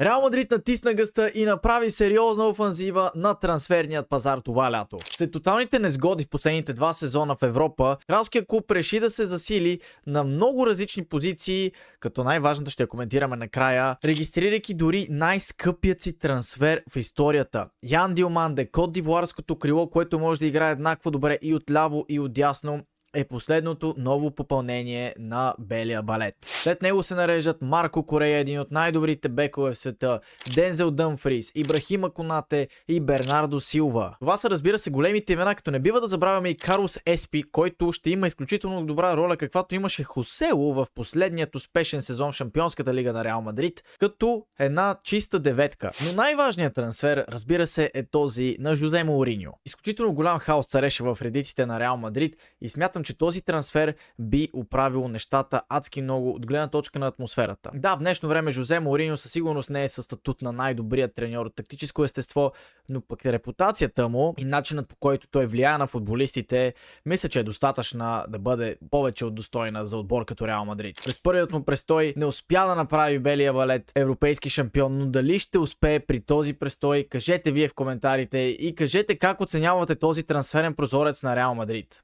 Реал Мадрид натисна гъста и направи сериозна офанзива на трансферният пазар това лято. След тоталните незгоди в последните 2 сезона в Европа, кралският клуб реши да се засили на много различни позиции, като най-важната ще я коментираме накрая, регистрирайки дори най-скъпият си трансфер в историята. Ян Диоманде, котдивоарското крило, което може да играе еднакво добре и отляво и отдясно, е последното ново попълнение на белия балет. След него се нареждат Марко Корея, един от най-добрите бекове в света, Дензел Дъмфрис, Ибрахима Конате и Бернардо Силва. Това са, разбира се, големите имена, като не бива да забравяме и Карлос Еспи, който ще има изключително добра роля, каквато имаше Хосело в последният успешен сезон в Шампионската лига на Реал Мадрид, като една чиста деветка. Но най-важният трансфер, разбира се, е този на Жозе Моуриньо. Изключително голям хаос цареше в редиците на Реал Мадрид и смятам, че този трансфер би оправил нещата адски много от гледна точка на атмосферата. Да, в днешно време Жозе Моуриньо със сигурност не е със статут на най-добрият треньор от тактическо естество, но пък репутацията му и начинът, по който той влияе на футболистите, мисля, че е достатъчна да бъде повече от достойна за отбор като Реал Мадрид. През първият му престой не успя да направи белия балет европейски шампион, но дали ще успее при този престой, кажете вие в коментарите и кажете как оценявате този трансферен прозорец на Реал Мадрид.